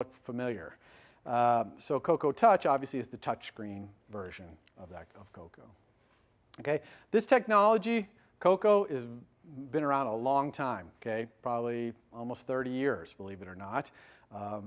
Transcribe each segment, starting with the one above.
look familiar. So Cocoa Touch obviously is the touchscreen version of Cocoa. Okay, this technology, Cocoa, has been around a long time. Okay, probably almost 30 years, believe it or not,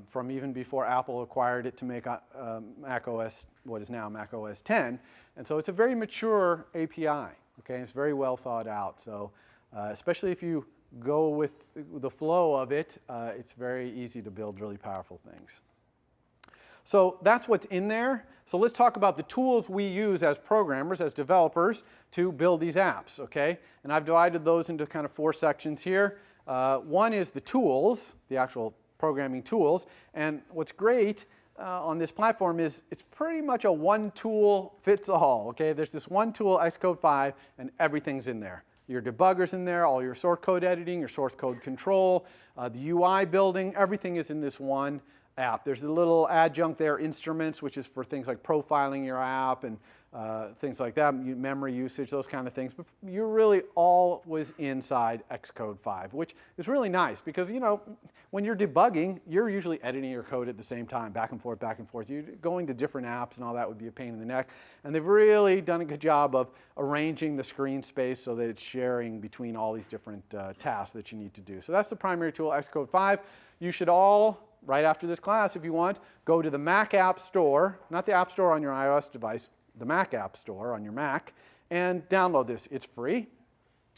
from even before Apple acquired it to make Mac OS, what is now Mac OS 10. And so it's a very mature API. Okay, it's very well thought out. So especially if you go with the flow of it, it's very easy to build really powerful things. So that's what's in there. So let's talk about the tools we use as programmers, as developers, to build these apps, okay? And I've divided those into kind of 4 sections here. One is the tools, the actual programming tools. And what's great on this platform is it's pretty much a one tool fits all, okay? There's this one tool, Xcode 5, and everything's in there. Your debugger's in there, all your source code editing, your source code control, the UI building, everything is in this one app. There's a little adjunct there, instruments, which is for things like profiling your app and things like that, memory usage, those kind of things. But you're really always inside Xcode 5, which is really nice because, you know, when you're debugging, you're usually editing your code at the same time, back and forth, back and forth. You're going to different apps and all that would be a pain in the neck. And they've really done a good job of arranging the screen space so that it's sharing between all these different tasks that you need to do. So that's the primary tool, Xcode 5. You should all, right after this class, if you want, go to the Mac App Store, not the App Store on your iOS device, the Mac App Store on your Mac, and download this. It's free.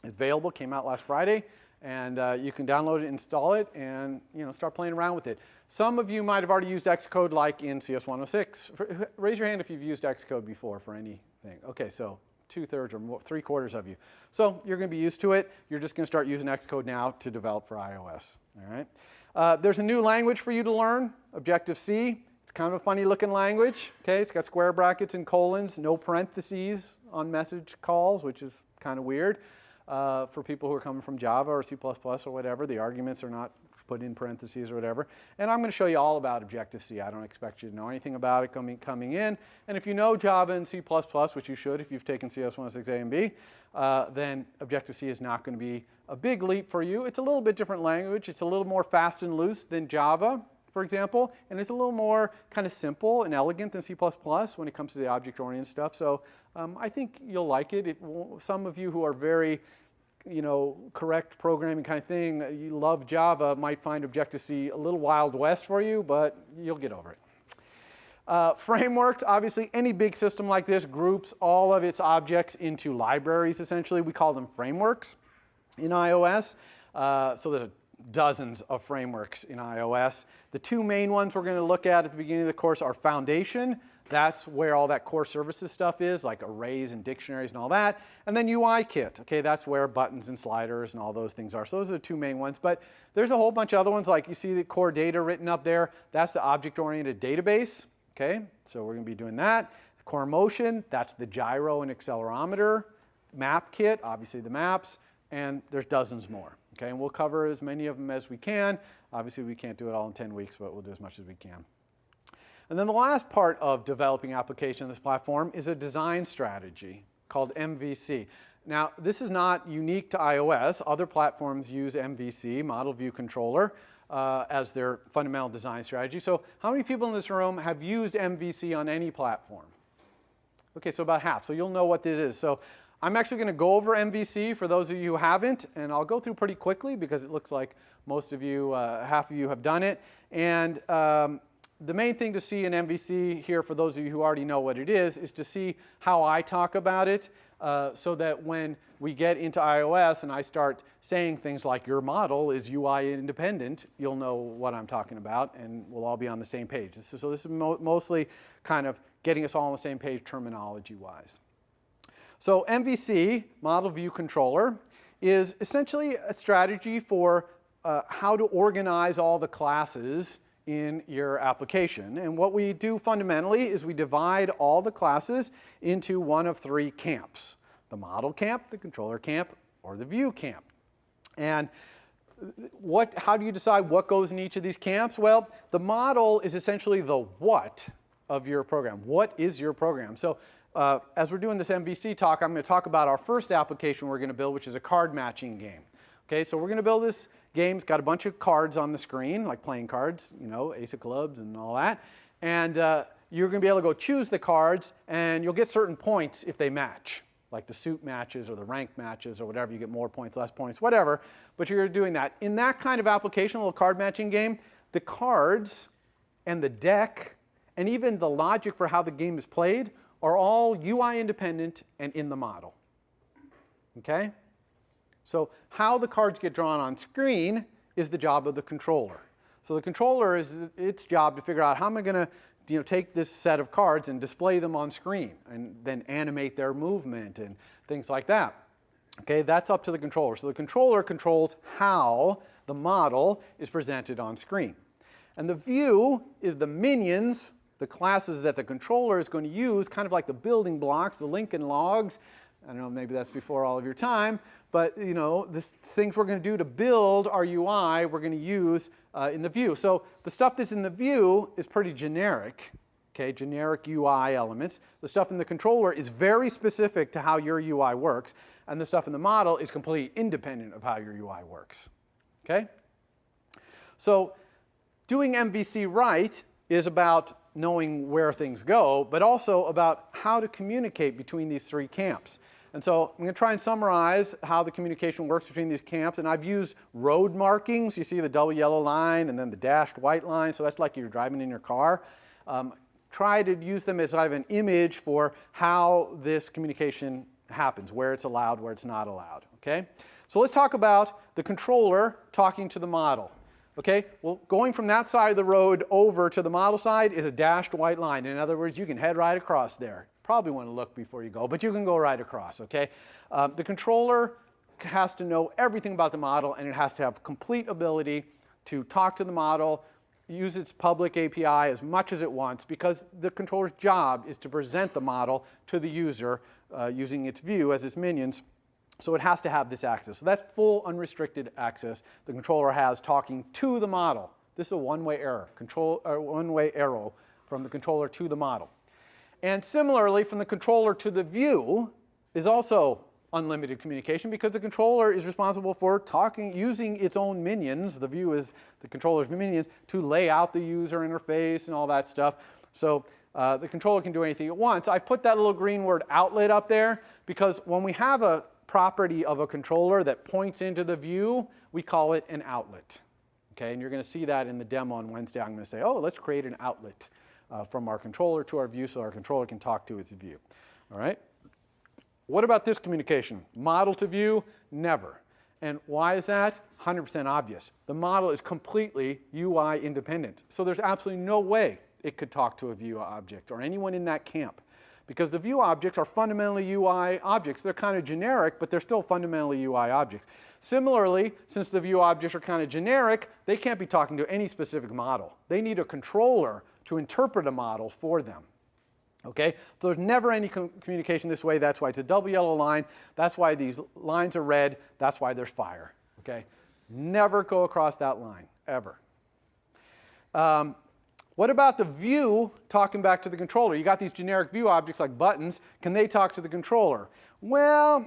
It's available, came out last Friday, and you can download it, install it, and start playing around with it. Some of you might have already used Xcode like in CS106. Raise your hand if you've used Xcode before for anything. Okay, so 2/3 or more, 3/4 of you. So you're going to be used to it. You're just going to start using Xcode now to develop for iOS. All right. There's a new language for you to learn, Objective-C. It's kind of a funny looking language. Okay, it's got square brackets and colons, no parentheses on message calls, which is kind of weird for people who are coming from Java or C++ or whatever. The arguments are not put in parentheses or whatever. And I'm going to show you all about Objective-C. I don't expect you to know anything about it coming in. And if you know Java and C++, which you should if you've taken CS106A and B, then Objective-C is not going to be a big leap for you. It's a little bit different language. It's a little more fast and loose than Java, for example, and it's a little more kind of simple and elegant than C++ when it comes to the object-oriented stuff. So I think you'll like it. Some of you who are very correct programming kind of thing, you love Java, might find Objective-C a little Wild West for you, but you'll get over it. Frameworks, obviously any big system like this groups all of its objects into libraries, essentially. We call them frameworks in iOS. So there's dozens of frameworks in iOS. The 2 main ones we're going to look at the beginning of the course are Foundation. That's where all that core services stuff is, like arrays and dictionaries and all that. And then UIKit. Okay, that's where buttons and sliders and all those things are. So those are the 2 main ones. But there's a whole bunch of other ones, like you see the core data written up there. That's the object-oriented database. Okay, so we're going to be doing that. Core motion, that's the gyro and accelerometer. MapKit, obviously the maps. And there's dozens more. Okay, and we'll cover as many of them as we can. Obviously, we can't do it all in 10 weeks, but we'll do as much as we can. And then the last part of developing application on this platform is a design strategy called MVC. Now, this is not unique to iOS. Other platforms use MVC, Model View Controller, as their fundamental design strategy. So how many people in this room have used MVC on any platform? Okay, so about half. So you'll know what this is. So I'm actually going to go over MVC for those of you who haven't, and I'll go through pretty quickly because it looks like most of you, half of you have done it. And the main thing to see in MVC here, for those of you who already know what it is to see how I talk about it so that when we get into iOS and I start saying things like your model is UI independent, you'll know what I'm talking about and we'll all be on the same page. So this is mostly kind of getting us all on the same page terminology-wise. So MVC, Model View Controller, is essentially a strategy for how to organize all the classes in your application. And what we do fundamentally is we divide all the classes into one of 3 camps: the model camp, the controller camp, or the view camp. And how do you decide what goes in each of these camps? Well, the model is essentially the what of your program. What is your program? So as we're doing this MVC talk, I'm going to talk about our first application we're going to build, which is a card matching game. Okay, so we're going to build this games, got a bunch of cards on the screen, like playing cards, you know, ace of clubs and all that. And you're going to be able to go choose the cards, and you'll get certain points if they match, like the suit matches or the rank matches or whatever. You get more points, less points, whatever. But you're doing that. In that kind of application, a little card matching game, the cards and the deck and even the logic for how the game is played are all UI independent and in the model. Okay? So how the cards get drawn on screen is the job of the controller. So the controller is its job to figure out how am I going to take this set of cards and display them on screen and then animate their movement and things like that. Okay, that's up to the controller. So the controller controls how the model is presented on screen. And the view is the minions, the classes that the controller is going to use, kind of like the building blocks, the Lincoln logs. I don't know, maybe that's before all of your time, but you know, the things we're going to do to build our UI, we're going to use in the view. So the stuff that's in the view is pretty generic, okay, generic UI elements. The stuff in the controller is very specific to how your UI works, and the stuff in the model is completely independent of how your UI works, okay? So doing MVC right is about knowing where things go, but also about how to communicate between these three camps. And so I'm going to try and summarize how the communication works between these camps. And I've used road markings. You see the double yellow line and then the dashed white line. So that's like you're driving in your car. Try to use them as I have an image for how this communication happens, where it's allowed, where it's not allowed. Okay? So let's talk about the controller talking to the model. Okay, well, going from that side of the road over to the model side is a dashed white line. In other words, you can head right across there. Probably want to look before you go, but you can go right across, okay? The controller has to know everything about the model, and it has to have complete ability to talk to the model, use its public API as much as it wants, because the controller's job is to present the model to the user using its view as its minions. So it has to have this access. So that's full unrestricted access the controller has talking to the model. This is a one-way error, one-way arrow from the controller to the model. And similarly, from the controller to the view is also unlimited communication because the controller is responsible for using its own minions. The view is the controller's minions to lay out the user interface and all that stuff. So the controller can do anything it wants. I've put that little green word outlet up there because when we have a property of a controller that points into the view, we call it an outlet. Okay, and you're going to see that in the demo on Wednesday. I'm going to say, oh, let's create an outlet from our controller to our view so our controller can talk to its view. All right? What about this communication? Model to view? Never. And why is that? 100% obvious. The model is completely UI independent. So there's absolutely no way it could talk to a view object or anyone in that camp. Because the view objects are fundamentally UI objects. They're kind of generic, but they're still fundamentally UI objects. Similarly, since the view objects are kind of generic, they can't be talking to any specific model. They need a controller to interpret a model for them. Okay? So there's never any communication this way. That's why it's a double yellow line. That's why these lines are red. That's why there's fire. Okay? Never go across that line, ever. What about the view talking back to the controller? You got these generic view objects like buttons. Can they talk to the controller? Well,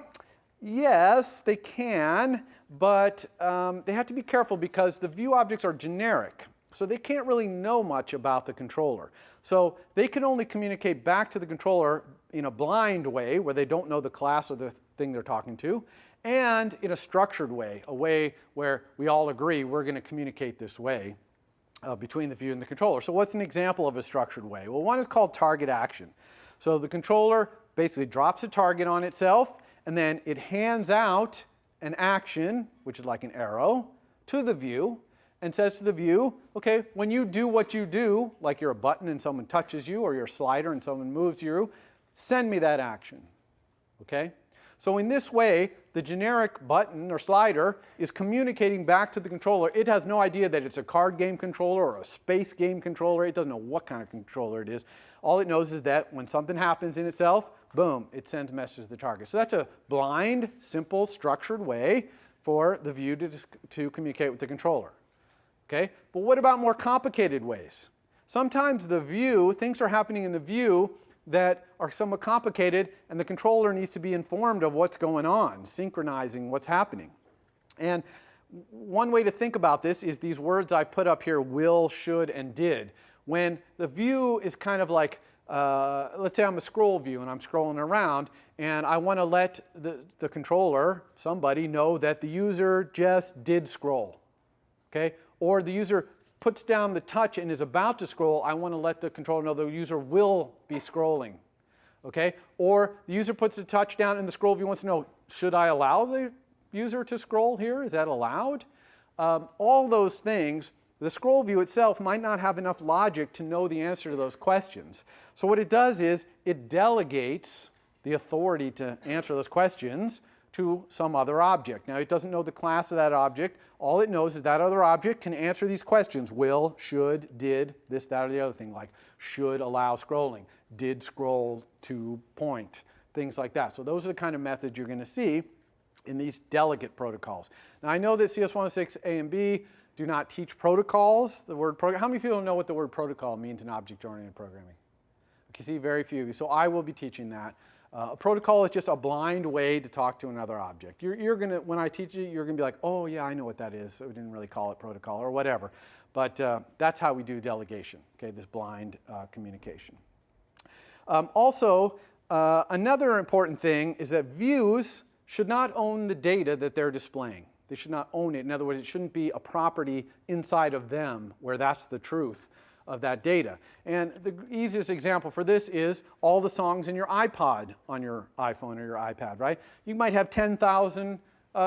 yes, they can, but they have to be careful because the view objects are generic. So they can't really know much about the controller. So they can only communicate back to the controller in a blind way, where they don't know the class or the thing they're talking to, and in a structured way, a way where we all agree we're going to communicate this way. Between the view and the controller. So what's an example of a structured way? Well, one is called target action. So the controller basically drops a target on itself, and then it hands out an action, which is like an arrow, to the view, and says to the view, okay, when you do what you do, like you're a button and someone touches you, or you're a slider and someone moves you, send me that action. Okay? So in this way, the generic button or slider is communicating back to the controller. It has no idea that it's a card game controller or a space game controller. It doesn't know what kind of controller it is. All it knows is that when something happens in itself, boom, it sends messages to the target. So that's a blind, simple, structured way for the view to communicate with the controller. Okay? But what about more complicated ways? Sometimes the view, things are happening in the view that are somewhat complicated, and the controller needs to be informed of what's going on, synchronizing what's happening. And One way to think about this is these words I've put up here, will, should, and did. When the view is kind of like, let's say I'm a scroll view and I'm scrolling around and I want to let the controller, somebody, know that the user just did scroll. Okay? Or the user puts down the touch and is about to scroll, I want to let the controller know the user will be scrolling. Okay? Or the user puts the touch down and the scroll view wants to know, should I allow the user to scroll here? Is that allowed? All those things, the scroll view itself might not have enough logic to know the answer to those questions. So what it does is it delegates the authority to answer those questions to some other object. Now, it doesn't know the class of that object. All it knows is that other object can answer these questions: will, should, did, this, that, or the other thing, like should allow scrolling, did scroll to point, things like that. So those are the kind of methods you're going to see in these delegate protocols. Now, I know that CS106A and B do not teach protocols, the word program. How many people know what the word protocol means in object-oriented programming? You can see very few. So I will be teaching that. A protocol is just a blind way to talk to another object. You're going to, when I teach you, you're going to be like, oh yeah, I know what that is. So we didn't really call it protocol or whatever. But that's how we do delegation, okay, this blind communication. Also, another important thing is that views should not own the data that they're displaying. They should not own it. In other words, it shouldn't be a property inside of them where that's the truth of that data. And the easiest example for this is all the songs in your iPod on your iPhone or your iPad, right? You might have 10,000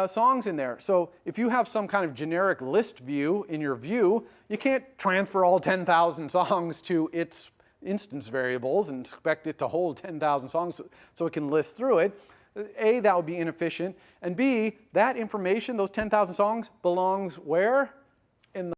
songs in there. So if you have some kind of generic list view in your view, you can't transfer all 10,000 songs to its instance variables and expect it to hold 10,000 songs so it can list through it. A, that would be inefficient. And B, that information, those 10,000 songs, belongs where?